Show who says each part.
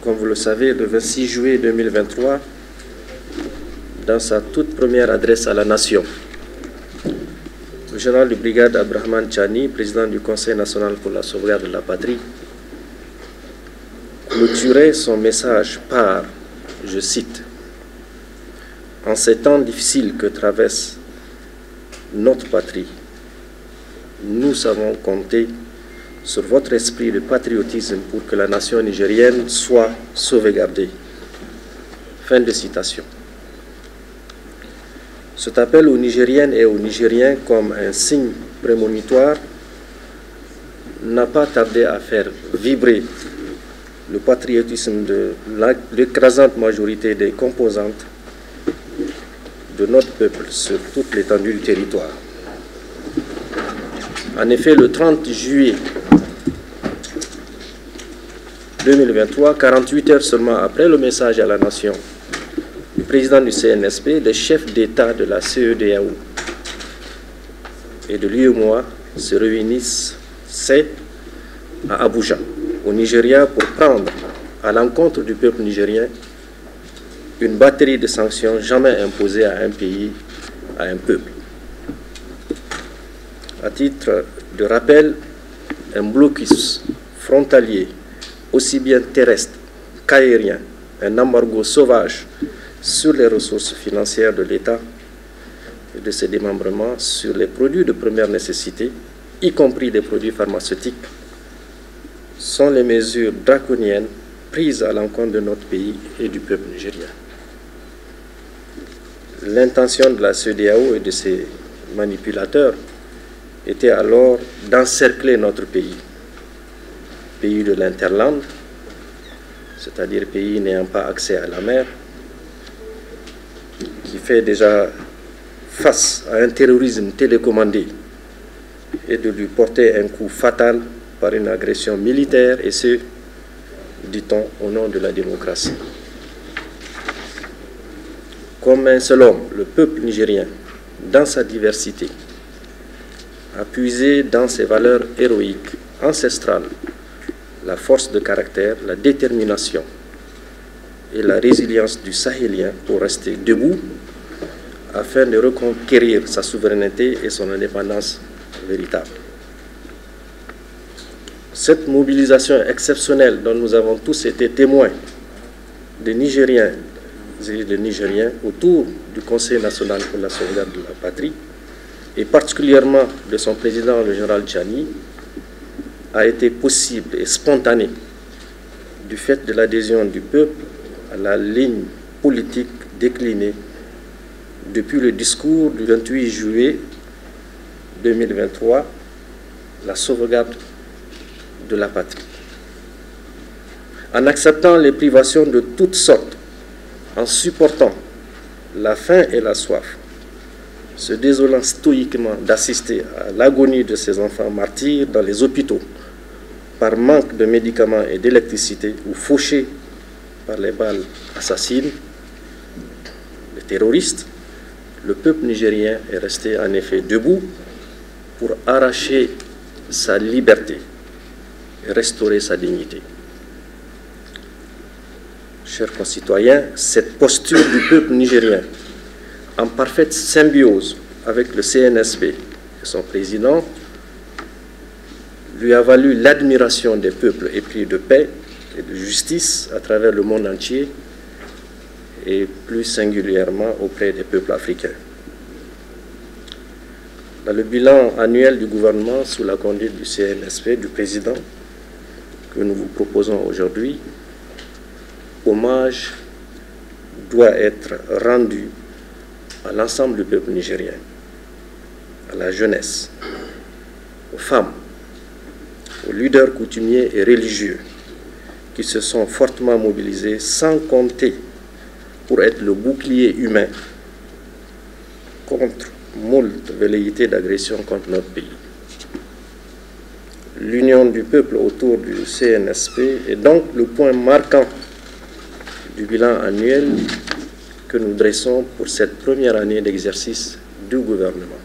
Speaker 1: comme vous le savez, le 26 juillet 2023, dans sa toute première adresse à la Nation, le général de brigade Abdrahmane Tchani, président du Conseil national pour la sauvegarde de la patrie, clôturait son message par, je cite, « En ces temps difficiles que traverse notre patrie, nous savons compter sur votre esprit de patriotisme pour que la nation nigérienne soit sauvegardée. » Fin de citation. Cet appel aux Nigériennes et aux Nigériens comme un signe prémonitoire n'a pas tardé à faire vibrer le patriotisme de l'écrasante majorité des composantes de notre peuple sur toute l'étendue du territoire. En effet, le 30 juillet 2023, 48 heures seulement après le message à la nation du président du CNSP, les chefs d'État de la CEDEAO et de l'UEMOA se réunissent à Abuja, au Nigeria, pour prendre à l'encontre du peuple nigérien une batterie de sanctions jamais imposées à un pays, à un peuple. À titre de rappel, un blocus frontalier, aussi bien terrestre qu'aérien, un embargo sauvage sur les ressources financières de l'État et de ses démembrements, sur les produits de première nécessité, y compris les produits pharmaceutiques, sont les mesures draconiennes prises à l'encontre de notre pays et du peuple nigérien. L'intention de la CEDEAO et de ses manipulateurs était alors d'encercler notre pays, pays de l'interland, c'est-à-dire pays n'ayant pas accès à la mer, qui fait déjà face à un terrorisme télécommandé, et de lui porter un coup fatal par une agression militaire, et ce, dit-on, au nom de la démocratie. Comme un seul homme, le peuple nigérien, dans sa diversité, a puisé dans ses valeurs héroïques, ancestrales, la force de caractère, la détermination et la résilience du Sahélien pour rester debout afin de reconquérir sa souveraineté et son indépendance véritable. Cette mobilisation exceptionnelle dont nous avons tous été témoins, des Nigériens et des Nigériens autour du Conseil national pour la sauvegarde de la patrie, et particulièrement de son président, le général Tchani, a été possible et spontanée du fait de l'adhésion du peuple à la ligne politique déclinée depuis le discours du 28 juillet 2023, la sauvegarde de la patrie. En acceptant les privations de toutes sortes, en supportant la faim et la soif, se désolant stoïquement d'assister à l'agonie de ces enfants martyrs dans les hôpitaux par manque de médicaments et d'électricité ou fauchés par les balles assassines, les terroristes, le peuple nigérien est resté en effet debout pour arracher sa liberté et restaurer sa dignité. Chers concitoyens, cette posture du peuple nigérien, en parfaite symbiose avec le CNSP et son président, lui a valu l'admiration des peuples épris de paix et de justice à travers le monde entier et plus singulièrement auprès des peuples africains. Dans le bilan annuel du gouvernement sous la conduite du CNSP, du président, que nous vous proposons aujourd'hui, hommage doit être rendu à l'ensemble du peuple nigérien, à la jeunesse, aux femmes, aux leaders coutumiers et religieux qui se sont fortement mobilisés sans compter pour être le bouclier humain contre moult velléités d'agression contre notre pays. L'union du peuple autour du CNSP est donc le point marquant du bilan annuel que nous dressons pour cette première année d'exercice du gouvernement.